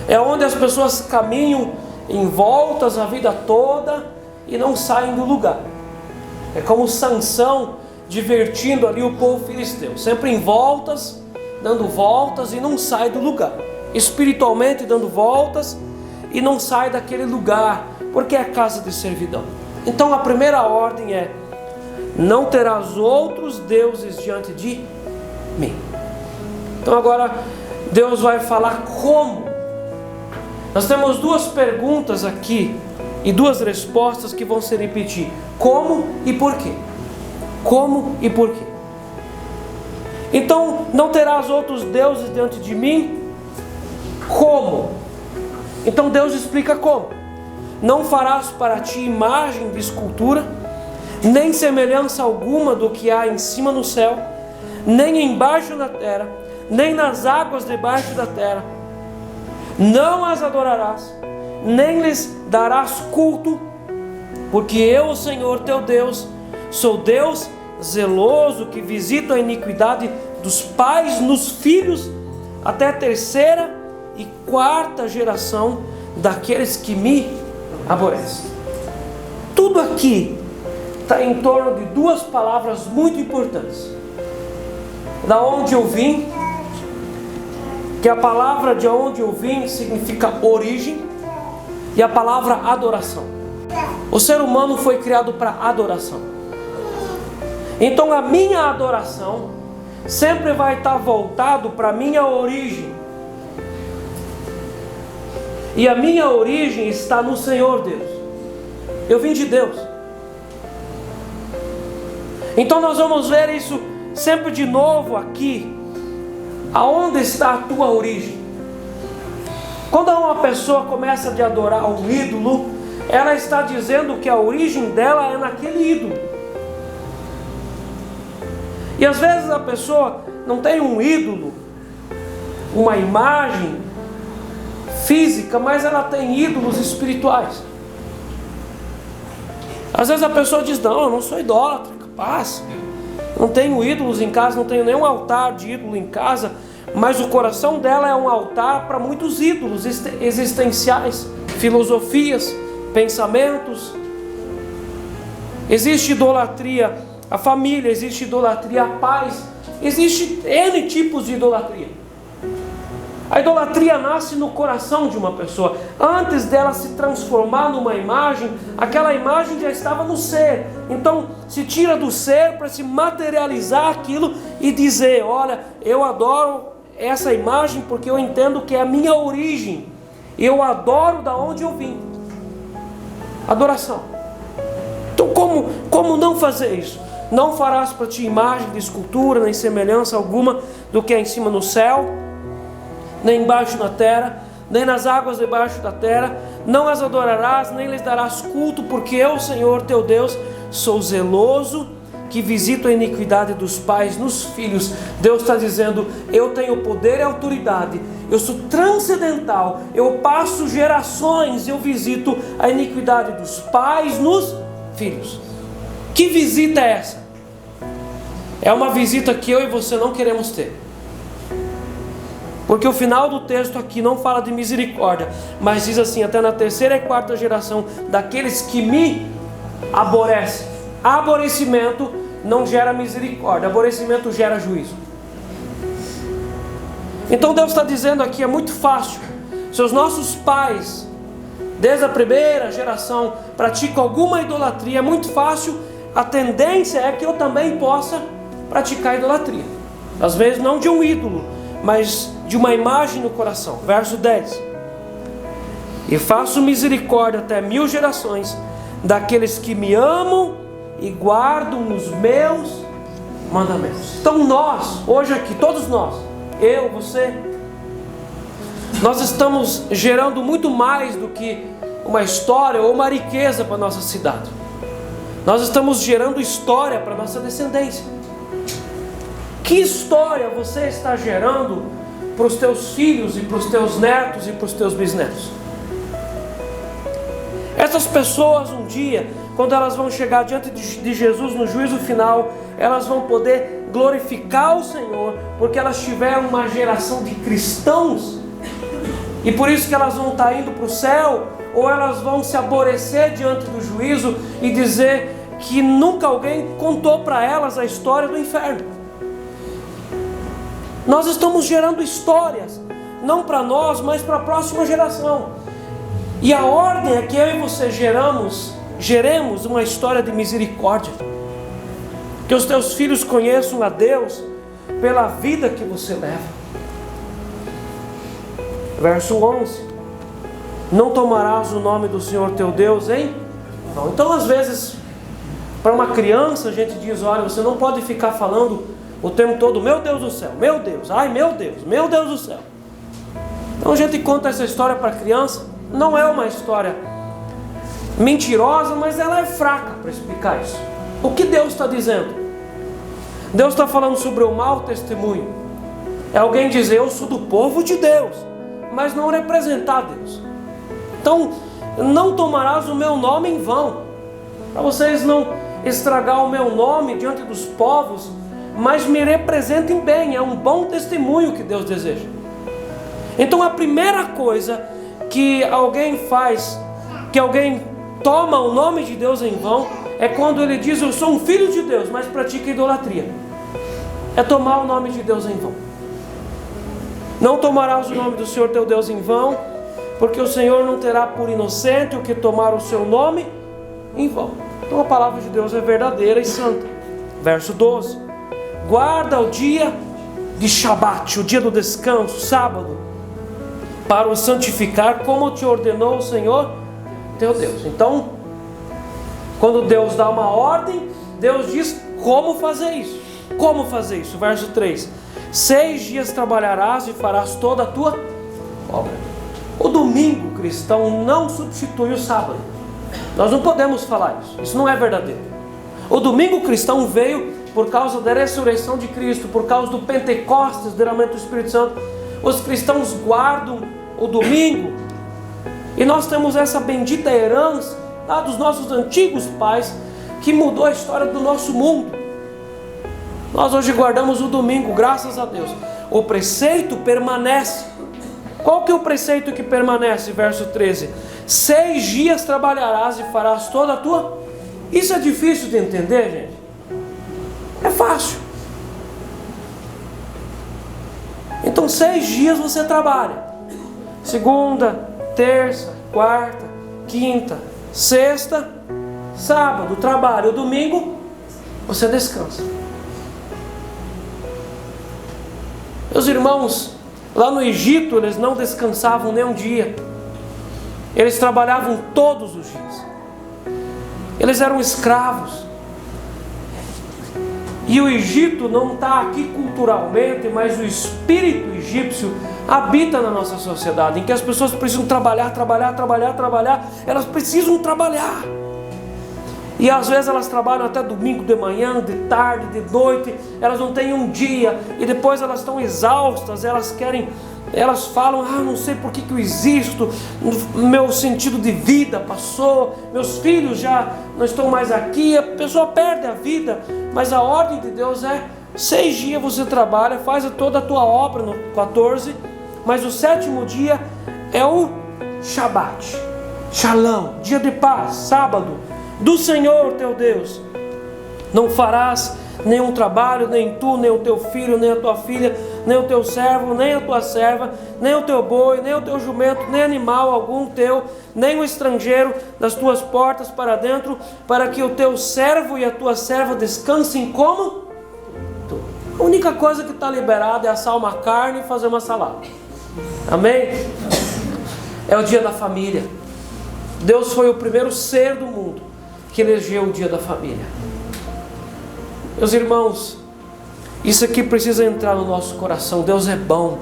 É onde as pessoas caminham em voltas a vida toda e não saem do lugar. É como Sansão divertindo ali o povo filisteu, sempre em voltas, dando voltas e não sai do lugar. Espiritualmente dando voltas e não sai daquele lugar, porque é casa de servidão. Então a primeira ordem é: não terás outros deuses diante de mim. Então agora Deus vai falar como. Nós temos duas perguntas aqui e duas respostas que vão se repetir: como e por quê? Como e por quê? Então, não terás outros deuses diante de mim? Como? Então Deus explica como. Não farás para ti imagem de escultura, nem semelhança alguma do que há em cima no céu, nem embaixo na terra, nem nas águas debaixo da terra. Não as adorarás, nem lhes darás culto, porque eu, o Senhor teu Deus, sou Deus zeloso, que visita a iniquidade dos pais nos filhos, até a terceira e quarta geração daqueles que me aborrecem. Tudo aqui está em torno de duas palavras muito importantes. Da onde eu vim, que a palavra de onde eu vim significa origem, e a palavra adoração. O ser humano foi criado para adoração. Então a minha adoração sempre vai estar voltado para a minha origem. E a minha origem está no Senhor Deus. Eu vim de Deus. Então nós vamos ver isso sempre de novo aqui. Aonde está a tua origem? Quando uma pessoa começa a adorar um ídolo, ela está dizendo que a origem dela é naquele ídolo. E às vezes a pessoa não tem um ídolo, uma imagem física, mas ela tem ídolos espirituais. Às vezes a pessoa diz: não, eu não sou idólatra, capaz. Não tenho ídolos em casa, não tenho nenhum altar de ídolo em casa, mas o coração dela é um altar para muitos ídolos existenciais, filosofias, pensamentos. Existe idolatria à família, existe idolatria à paz, existe N tipos de idolatria. A idolatria nasce no coração de uma pessoa. Antes dela se transformar numa imagem, aquela imagem já estava no ser. Então se tira do ser para se materializar aquilo e dizer: olha, eu adoro essa imagem porque eu entendo que é a minha origem. Eu adoro da onde eu vim. Adoração. Então como não fazer isso? Não farás para ti imagem de escultura, nem semelhança alguma do que é em cima no céu, nem embaixo na terra, nem nas águas debaixo da terra. Não as adorarás, nem lhes darás culto, porque eu, Senhor teu Deus, sou zeloso, que visito a iniquidade dos pais nos filhos. Deus está dizendo: eu tenho poder e autoridade, eu sou transcendental, eu passo gerações, eu visito a iniquidade dos pais nos filhos. Que visita é essa? É uma visita que eu e você não queremos ter. Porque o final do texto aqui não fala de misericórdia, mas diz assim: até na terceira e quarta geração daqueles que me aborrecem. Aborrecimento não gera misericórdia, aborrecimento gera juízo. Então Deus está dizendo aqui: é muito fácil Se os nossos pais, desde a primeira geração, praticam alguma idolatria, é muito fácil, a tendência é que eu também possa praticar idolatria. Às vezes não de um ídolo, mas de uma imagem no coração. Verso 10. E faço misericórdia até 1000 gerações daqueles que me amam e guardam os meus mandamentos. Então nós, hoje aqui, todos nós, eu, você, nós estamos gerando muito mais do que uma história ou uma riqueza para a nossa cidade. Nós estamos gerando história para a nossa descendência. Que história você está gerando para os teus filhos e para os teus netos e para os teus bisnetos? Essas pessoas um dia, quando elas vão chegar diante de Jesus no juízo final, elas vão poder glorificar o Senhor, porque elas tiveram uma geração de cristãos, e por isso que elas vão estar indo para o céu, ou elas vão se aborrecer diante do juízo e dizer que nunca alguém contou para elas a história do inferno. Nós estamos gerando histórias, não para nós, mas para a próxima geração. E a ordem é que eu e você geremos uma história de misericórdia. Que os teus filhos conheçam a Deus pela vida que você leva. Verso 11. Não tomarás o nome do Senhor teu Deus em vão. Então às vezes, para uma criança a gente diz, olha, você não pode ficar falando o tempo todo, meu Deus do céu, meu Deus, ai meu Deus do céu. Então a gente conta essa história para a criança. Não é uma história mentirosa, mas ela é fraca para explicar isso. O que Deus está dizendo? Deus está falando sobre o mau testemunho. É alguém dizer, eu sou do povo de Deus, mas não representar Deus. Então, não tomarás o meu nome em vão. Para vocês não estragar o meu nome diante dos povos, mas me representem bem. É um bom testemunho que Deus deseja. Então a primeira coisa que alguém faz, que alguém toma o nome de Deus em vão, é quando ele diz, eu sou um filho de Deus, mas pratica idolatria. É tomar o nome de Deus em vão. Não tomarás o nome do Senhor teu Deus em vão, porque o Senhor não terá por inocente o que tomar o seu nome em vão. Então a palavra de Deus é verdadeira e santa. Verso 12. Guarda o dia de Shabat, o dia do descanso, sábado, para o santificar, como te ordenou o Senhor teu Deus. Então, quando Deus dá uma ordem, Deus diz como fazer isso. Como fazer isso? Verso 3. 6 dias trabalharás e farás toda a tua obra. O domingo cristão não substitui o sábado. Nós não podemos falar isso. Isso não é verdadeiro. O domingo cristão veio por causa da ressurreição de Cristo, por causa do Pentecostes, derramamento do Espírito Santo. Os cristãos guardam o domingo, e nós temos essa bendita herança lá dos nossos antigos pais, que mudou a história do nosso mundo. Nós hoje guardamos o domingo, graças a Deus. O preceito permanece. Qual que é o preceito que permanece? Verso 13. 6 dias trabalharás e farás toda a tua... Isso é difícil de entender, gente? É fácil. Então 6 dias você trabalha. Segunda, terça, quarta, quinta, sexta, sábado, trabalho. O domingo, você descansa. Meus irmãos, lá no Egito, eles não descansavam nem um dia. Eles trabalhavam todos os dias. Eles eram escravos. E o Egito não está aqui culturalmente, mas o espírito egípcio habita na nossa sociedade, em que as pessoas precisam trabalhar, elas precisam trabalhar. E às vezes elas trabalham até domingo de manhã, de tarde, de noite, elas não têm um dia, e depois elas estão exaustas, elas falam, não sei por que eu existo, meu sentido de vida passou, meus filhos já não estão mais aqui, a pessoa perde a vida. Mas a ordem de Deus é, 6 dias você trabalha, faz toda a tua obra no 14, mas o 7º dia é o Shabat, Shalom, dia de paz, sábado, do Senhor teu Deus. Não farás nenhum trabalho, nem tu, nem o teu filho, nem a tua filha, nem o teu servo, nem a tua serva, nem o teu boi, nem o teu jumento, nem animal algum teu, nem o estrangeiro das tuas portas para dentro, para que o teu servo e a tua serva descansem como tu. A única coisa que está liberada é assar uma carne e fazer uma salada. Amém? É o dia da família. Deus foi o primeiro ser do mundo que elegeu o dia da família. Meus irmãos, isso aqui precisa entrar no nosso coração. Deus é bom.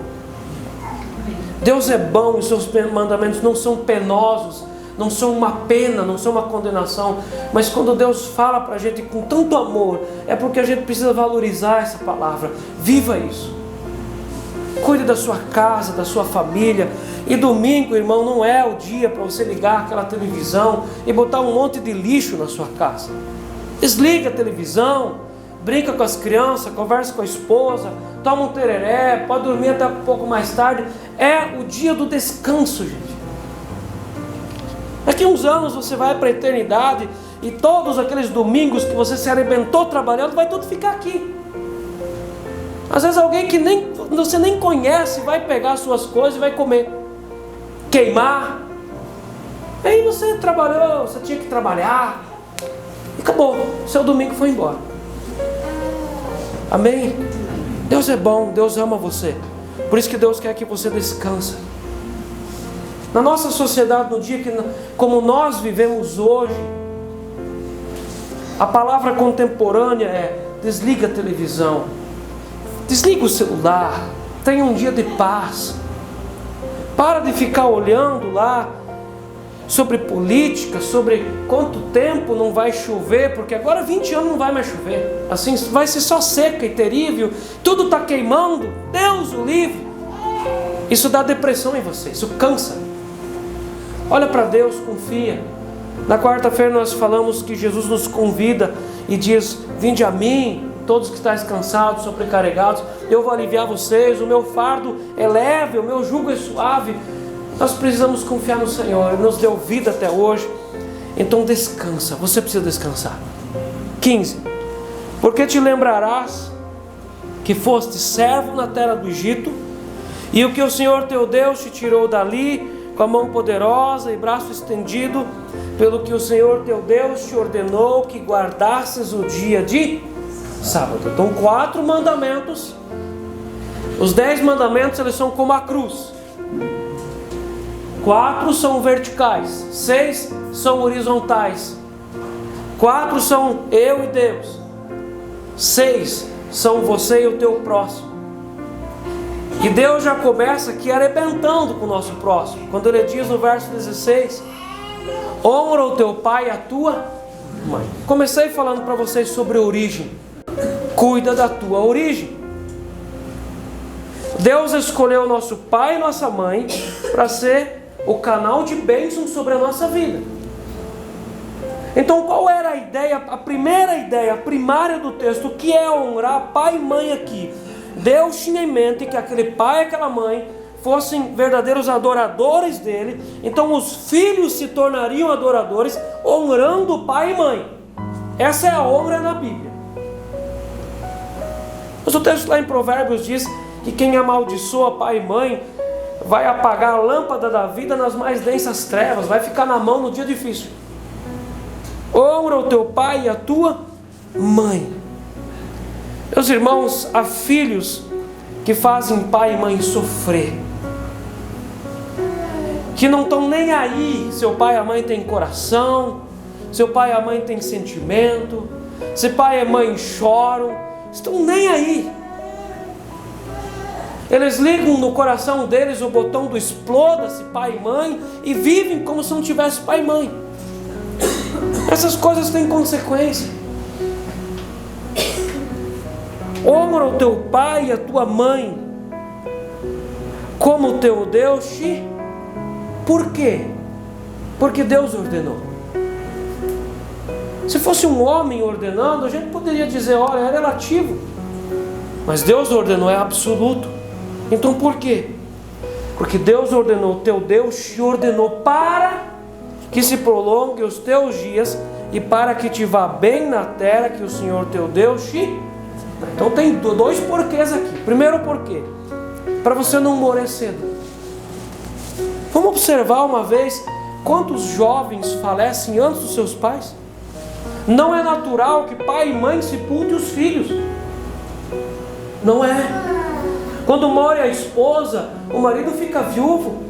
Deus é bom, os seus mandamentos não são penosos, não são uma pena, não são uma condenação. Mas quando Deus fala para a gente com tanto amor, é porque a gente precisa valorizar essa palavra. Viva isso. Cuide da sua casa, da sua família. E domingo, irmão, não é o dia para você ligar aquela televisão e botar um monte de lixo na sua casa. Desliga a televisão, brinca com as crianças, conversa com a esposa, toma um tereré, pode dormir até um pouco mais tarde. É o dia do descanso, gente. Daqui a uns anos você vai para a eternidade e todos aqueles domingos que você se arrebentou trabalhando, vai tudo ficar aqui. Às vezes alguém que você nem conhece vai pegar as suas coisas e vai comer, queimar. Aí você trabalhou, você tinha que trabalhar e acabou, seu domingo foi embora. Amém? Deus é bom, Deus ama você. Por isso que Deus quer que você descanse. Na nossa sociedade, no dia que, como nós vivemos hoje, a palavra contemporânea é: desliga a televisão, desliga o celular, tenha um dia de paz. Para de ficar olhando lá sobre política, sobre quanto tempo não vai chover, porque agora 20 anos não vai mais chover. Assim vai ser só seca e terrível, tudo está queimando. Deus o livre. Isso dá depressão em você, isso cansa. Olha para Deus, confia. Na quarta-feira nós falamos que Jesus nos convida e diz: vinde a mim, todos que estáis cansados, sobrecarregados, eu vou aliviar vocês, o meu fardo é leve, o meu jugo é suave. Nós precisamos confiar no Senhor, Ele nos deu vida até hoje. Então descansa, você precisa descansar. 15. Porque te lembrarás que foste servo na terra do Egito, e o que o Senhor teu Deus te tirou dali, com a mão poderosa e braço estendido, pelo que o Senhor teu Deus te ordenou que guardasses o dia de sábado. Então 4 mandamentos. Os 10 mandamentos, eles são como a cruz. 4 são verticais, 6 são horizontais. 4 são eu e Deus, 6 são você e o teu próximo. E Deus já começa aqui arrebentando com o nosso próximo, quando Ele diz no verso 16: honra o teu pai e a tua mãe. Comecei falando para vocês sobre a origem. Cuida da tua origem. Deus escolheu nosso pai e nossa mãe para ser o canal de bênção sobre a nossa vida. Então qual era a ideia, a primeira ideia, a primária do texto? O que é honrar pai e mãe aqui? Deus tinha em mente que aquele pai e aquela mãe fossem verdadeiros adoradores dele. Então os filhos se tornariam adoradores, honrando pai e mãe. Essa é a honra na Bíblia. Mas o texto lá em Provérbios diz que quem amaldiçoa pai e mãe vai apagar a lâmpada da vida nas mais densas trevas, vai ficar na mão no dia difícil. Honra o teu pai e a tua mãe. Meus irmãos, há filhos que fazem pai e mãe sofrer, que não estão nem aí. Seu pai e a mãe têm coração, seu pai e a mãe têm sentimento, se pai e mãe choram, estão nem aí. Eles ligam no coração deles o botão do exploda-se pai e mãe e vivem como se não tivesse pai e mãe. Essas coisas têm consequência. Honra o teu pai e a tua mãe como o teu Deus te... Por quê? Porque Deus ordenou. Se fosse um homem ordenando, a gente poderia dizer: olha, é relativo. Mas Deus ordenou, é absoluto. Então por quê? Porque Deus ordenou, teu Deus te ordenou para que se prolongue os teus dias e para que te vá bem na terra que o Senhor teu Deus te Então tem dois porquês aqui. Primeiro porquê, para você não morrer cedo. Vamos observar uma vez quantos jovens falecem antes dos seus pais. Não é natural que pai e mãe sepultem os filhos. Não é. Quando morre a esposa, o marido fica viúvo.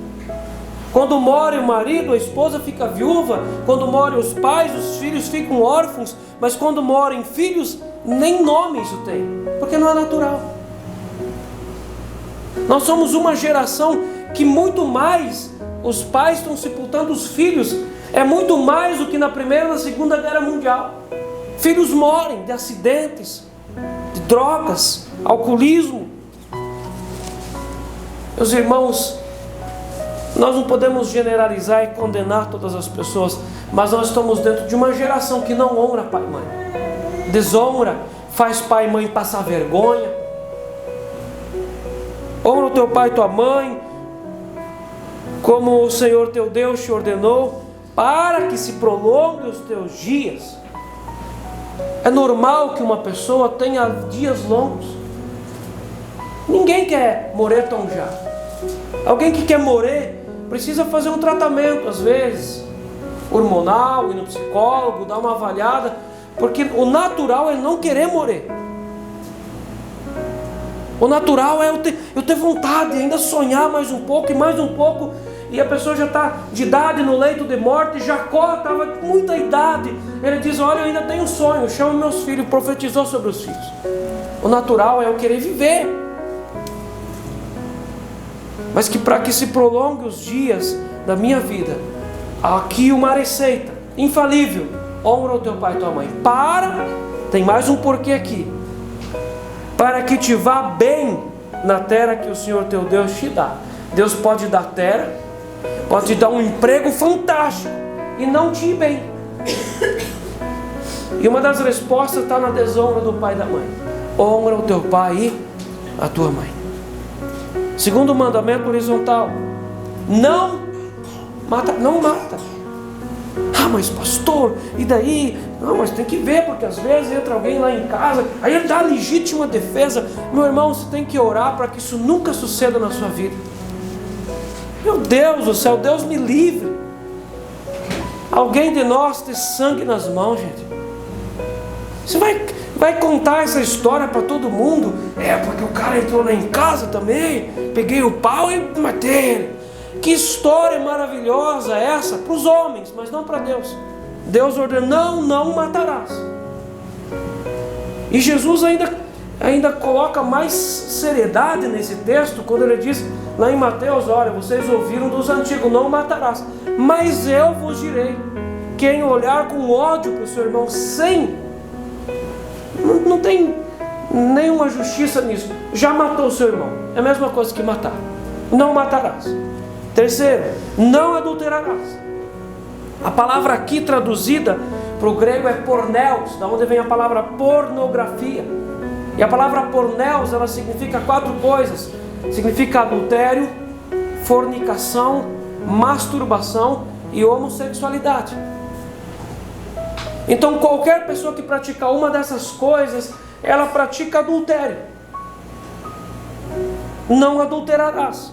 Quando morre o marido, a esposa fica viúva. Quando morrem os pais, os filhos ficam órfãos. Mas quando morrem filhos, nem nome isso tem, porque não é natural. Nós somos uma geração que muito mais os pais estão sepultando os filhos. É muito mais do que na Primeira e na Segunda Guerra Mundial. Filhos morrem de acidentes, de drogas, alcoolismo. Meus irmãos, nós não podemos generalizar e condenar todas as pessoas, mas nós estamos dentro de uma geração que não honra pai e mãe. Desonra, faz pai e mãe passar vergonha. Honra o teu pai e tua mãe, como o Senhor teu Deus te ordenou, para que se prolongue os teus dias. É normal que uma pessoa tenha dias longos. Ninguém quer morrer tão já. Alguém que quer morrer precisa fazer um tratamento, às vezes hormonal, ir no psicólogo, dar uma avaliada, porque o natural é não querer morrer. O natural é eu ter vontade, ainda sonhar mais um pouco e mais um pouco, e a pessoa já está de idade no leito de morte. Jacó estava com muita idade, ele diz: olha, eu ainda tenho um sonho, chama meus filhos, profetizou sobre os filhos. O natural é eu querer viver, mas que para que se prolongue os dias da minha vida, aqui uma receita infalível: honra o teu pai e tua mãe. Tem mais um porquê aqui: para que te vá bem na terra que o Senhor teu Deus te dá. Deus pode dar terra, pode te dar um emprego fantástico e não te ir bem. E uma das respostas está na desonra do pai e da mãe. Honra o teu pai e a tua mãe. Segundo mandamento horizontal: não mata. Não mata. Ah, mas pastor, e daí? Não, mas tem que ver, porque às vezes entra alguém lá em casa, aí ele dá legítima defesa. Meu irmão, você tem que orar para que isso nunca suceda na sua vida. Meu Deus do céu, Deus me livre. Alguém de nós ter sangue nas mãos, gente. Você vai contar essa história para todo mundo? É, porque o cara entrou lá em casa também, peguei o pau e matei ele. Que história maravilhosa essa para os homens, mas não para Deus. Deus ordenou: não matarás. E Jesus ainda coloca mais seriedade nesse texto, quando ele diz lá em Mateus: olha, vocês ouviram dos antigos, não matarás, mas eu vos direi, quem olhar com ódio para o seu irmão não tem nenhuma justiça nisso, já matou o seu irmão. É a mesma coisa que matar. Não matarás. Terceiro, não adulterarás. A palavra aqui traduzida para o grego é porneos, da onde vem a palavra pornografia. E a palavra porneos, ela significa 4 coisas. Significa adultério, fornicação, masturbação e homossexualidade. Então qualquer pessoa que pratica uma dessas coisas, ela pratica adultério. Não adulterarás.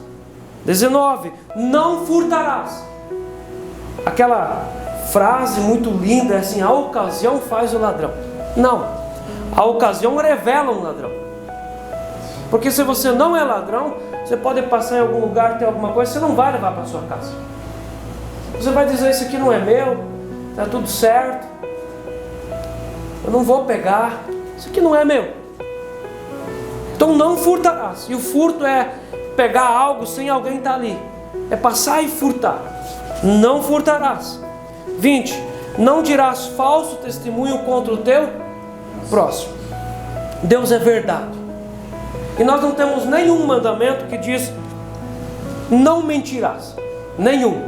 19, não furtarás. Aquela frase muito linda é assim: a ocasião faz o ladrão. Não, a ocasião revela um ladrão. Porque se você não é ladrão, você pode passar em algum lugar, ter alguma coisa, você não vai levar para sua casa. Você vai dizer: isso aqui não é meu, está tudo certo, eu não vou pegar, isso aqui não é meu. Então não furtarás. E o furto é pegar algo sem alguém estar ali, é passar e furtar. Não furtarás. 20, não dirás falso testemunho contra o teu próximo. Deus é verdade, e nós não temos nenhum mandamento que diz não mentirás, nenhum.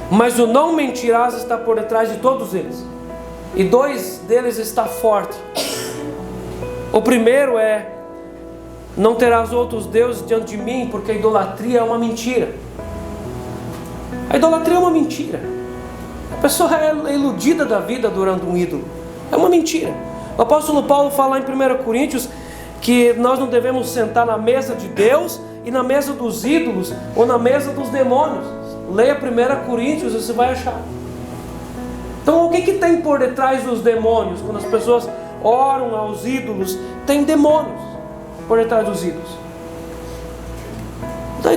Mas o não mentirás está por detrás de todos eles, e 2 deles está forte. O primeiro é: não terás outros deuses diante de mim, porque a idolatria é uma mentira. A idolatria é uma mentira. A pessoa é iludida da vida adorando um ídolo. É uma mentira. O apóstolo Paulo fala em 1 Coríntios que nós não devemos sentar na mesa de Deus e na mesa dos ídolos ou na mesa dos demônios. Leia 1 Coríntios, você vai achar. Então o que tem por detrás dos demônios? Quando as pessoas oram aos ídolos, tem demônios por detrás dos ídolos. Então,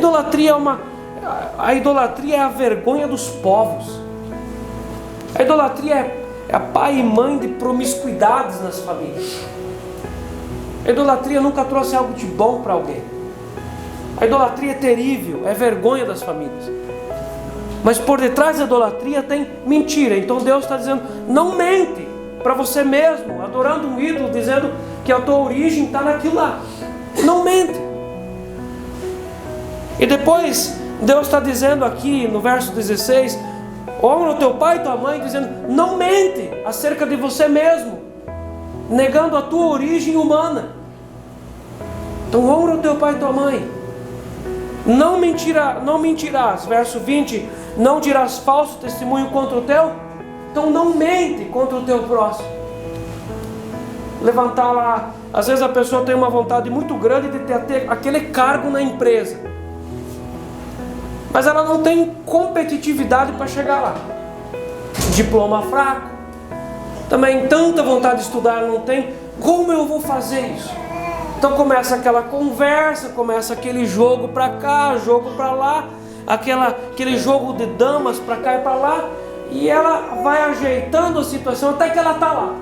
a idolatria é a vergonha dos povos. A idolatria é a pai e mãe de promiscuidades nas famílias. A idolatria nunca trouxe algo de bom para alguém. A idolatria é terrível, é vergonha das famílias. Mas por detrás da idolatria tem mentira. Então Deus está dizendo, não mente para você mesmo, adorando um ídolo, dizendo que a tua origem está naquilo lá. Não mente. E depois Deus está dizendo aqui no verso 16, honra o teu pai e tua mãe, dizendo, não mente acerca de você mesmo, negando a tua origem humana. Então honra o teu pai e tua mãe. Não mentirás, verso 20, não dirás falso testemunho contra o teu. Então não mente contra o teu próximo. Levantar lá, às vezes a pessoa tem uma vontade muito grande de ter aquele cargo na empresa, mas ela não tem competitividade para chegar lá. Diploma fraco, também tanta vontade de estudar não tem. Como eu vou fazer isso? Então começa aquela conversa, começa aquele jogo para cá, jogo para lá, aquele jogo de damas para cá e para lá, e ela vai ajeitando a situação até que ela está lá,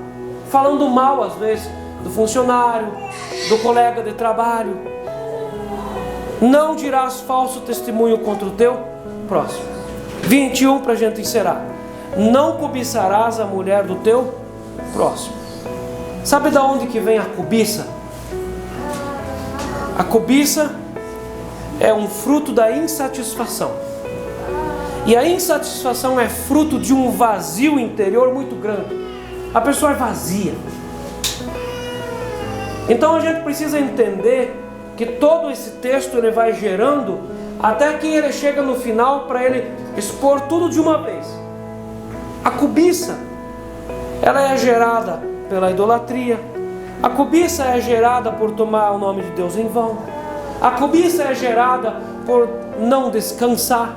falando mal às vezes do funcionário, do colega de trabalho. Não dirás falso testemunho contra o teu próximo. 21 para a gente encerrar. Não cobiçarás a mulher do teu próximo. Sabe de onde que vem a cobiça? A cobiça é um fruto da insatisfação. E a insatisfação é fruto de um vazio interior muito grande. A pessoa é vazia. Então a gente precisa entender que todo esse texto ele vai gerando até que ele chega no final para ele expor tudo de uma vez. A cobiça, ela é gerada pela idolatria. A cobiça é gerada por tomar o nome de Deus em vão. A cobiça é gerada por não descansar.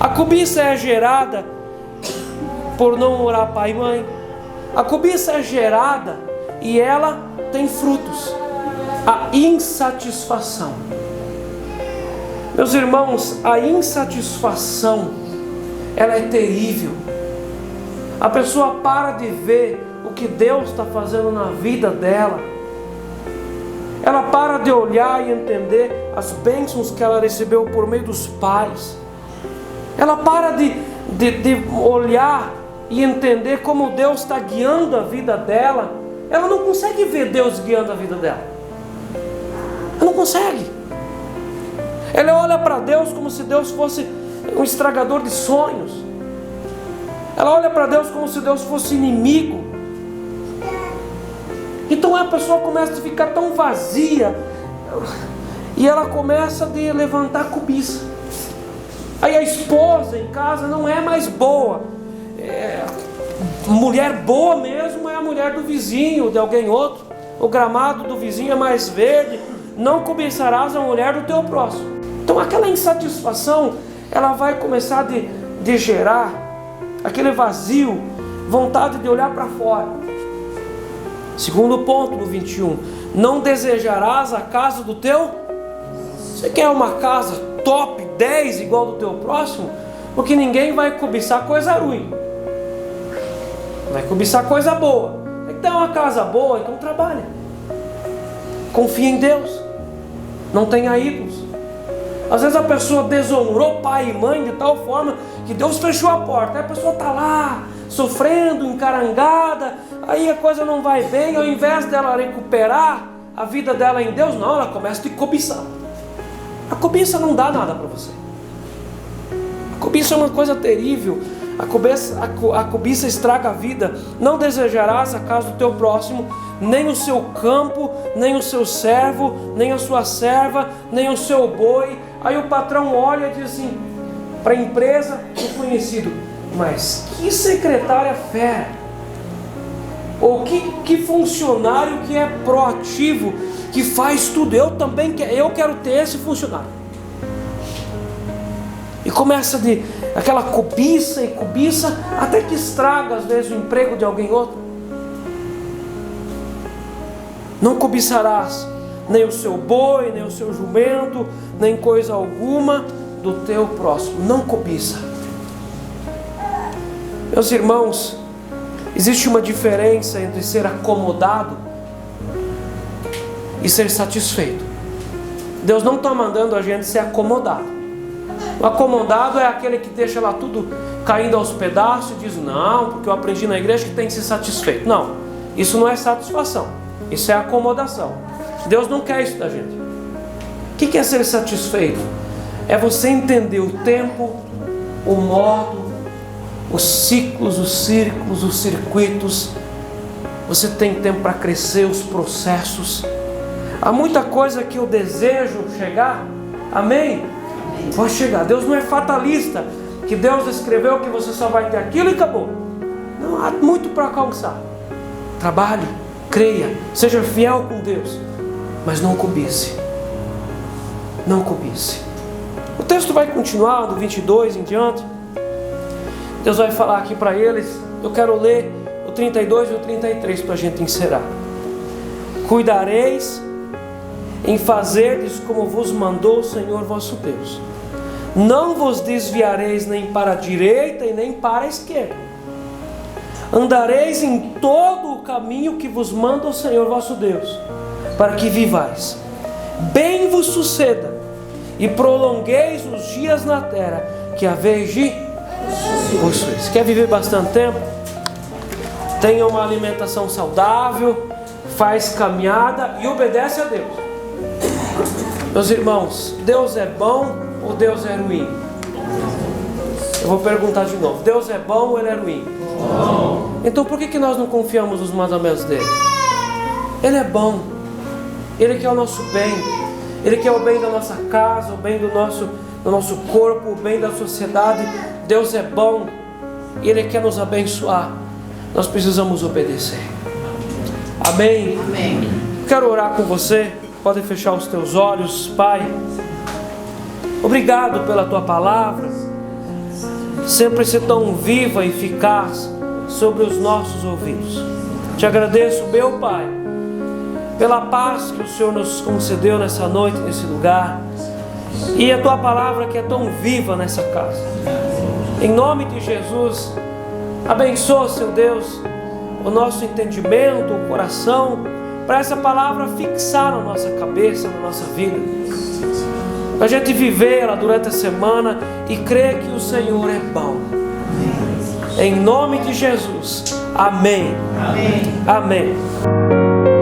A cobiça é gerada por não orar pai e mãe. A cobiça é gerada e ela tem frutos. A insatisfação. Meus irmãos, a insatisfação, ela é terrível. A pessoa para de ver o que Deus está fazendo na vida dela. Ela para de olhar e entender as bênçãos que ela recebeu por meio dos pais. Ela para de olhar e entender como Deus está guiando a vida dela. Ela não consegue ver Deus guiando a vida dela. Ela não consegue. Ela olha para Deus como se Deus fosse um estragador de sonhos. Ela olha para Deus como se Deus fosse inimigo. Então a pessoa começa a ficar tão vazia e ela começa a levantar cobiça. Aí a esposa em casa não é mais boa. Mulher boa mesmo é a mulher do vizinho, de alguém outro. O gramado do vizinho é mais verde. Não cobiçarás a mulher do teu próximo. Então aquela insatisfação, ela vai começar de gerar aquele vazio, vontade de olhar para fora. Segundo ponto no 21, não desejarás a casa do teu. Você quer uma casa top 10 igual do teu próximo? Porque ninguém vai cobiçar coisa ruim, vai cobiçar coisa boa. Tem que ter uma casa boa, então trabalha, confia em Deus, não tenha ídolos. Às vezes a pessoa desonrou pai e mãe de tal forma que Deus fechou a porta. Aí a pessoa está lá, sofrendo, encarangada. Aí a coisa não vai bem. Ao invés dela recuperar a vida dela em Deus, não, ela começa a te cobiçar. A cobiça não dá nada para você. A cobiça é uma coisa terrível. A cobiça estraga a vida. Não desejarás a casa do teu próximo, nem o seu campo, nem o seu servo, nem a sua serva, nem o seu boi. Aí o patrão olha e diz assim para a empresa, o conhecido: mas que secretária fera! Ou que funcionário que é proativo, que faz tudo? Eu quero ter esse funcionário. E começa aquela cobiça e cobiça, até que estraga às vezes o emprego de alguém outro. Não cobiçarás nem o seu boi, nem o seu jumento, nem coisa alguma do teu próximo. Não cobiça. Meus irmãos, existe uma diferença entre ser acomodado e ser satisfeito. Deus não está mandando a gente ser acomodado. O acomodado é aquele que deixa lá tudo caindo aos pedaços e diz: não, porque eu aprendi na igreja que tem que ser satisfeito. Não, isso não é satisfação, isso é acomodação. Deus não quer isso da gente. O que é ser satisfeito? É você entender o tempo, o modo, os ciclos, os círculos, os circuitos. Você tem tempo para crescer, os processos. Há muita coisa que eu desejo chegar. Amém? Vai chegar. Deus não é fatalista, que Deus escreveu que você só vai ter aquilo e acabou. Não, há muito para alcançar. Trabalhe, creia, seja fiel com Deus, mas não cobice. Não cobice. O texto vai continuar do 22 em diante. Deus vai falar aqui para eles. Eu quero ler o 32 e o 33 para a gente encerrar. Cuidareis em fazerdes como vos mandou o Senhor vosso Deus. Não vos desviareis nem para a direita e nem para a esquerda. Andareis em todo o caminho que vos manda o Senhor vosso Deus, para que vivais, bem vos suceda, e prolongueis os dias na terra que haveis de possuir. Quer viver bastante tempo? Tenha uma alimentação saudável, faz caminhada e obedece a Deus. Meus irmãos, Deus é bom ou Deus é ruim? Eu vou perguntar de novo: Deus é bom ou Ele é ruim? Bom. Então por que nós não confiamos nos mandamentos dele? Ele é bom, Ele quer o nosso bem, Ele quer o bem da nossa casa, o bem do nosso corpo, o bem da sociedade. Deus é bom e Ele quer nos abençoar. Nós precisamos obedecer. Amém? Amém. Quero orar com você. Pode fechar os teus olhos. Pai, obrigado pela Tua palavra, sempre ser tão viva e eficaz sobre os nossos ouvidos. Te agradeço, meu Pai, pela paz que o Senhor nos concedeu nessa noite, nesse lugar, e a Tua palavra que é tão viva nessa casa. Em nome de Jesus, abençoa, Seu Deus, o nosso entendimento, o coração, para essa palavra fixar na nossa cabeça, na nossa vida, para a gente viver ela durante a semana e crer que o Senhor é bom. Em nome de Jesus, amém. Amém. Amém.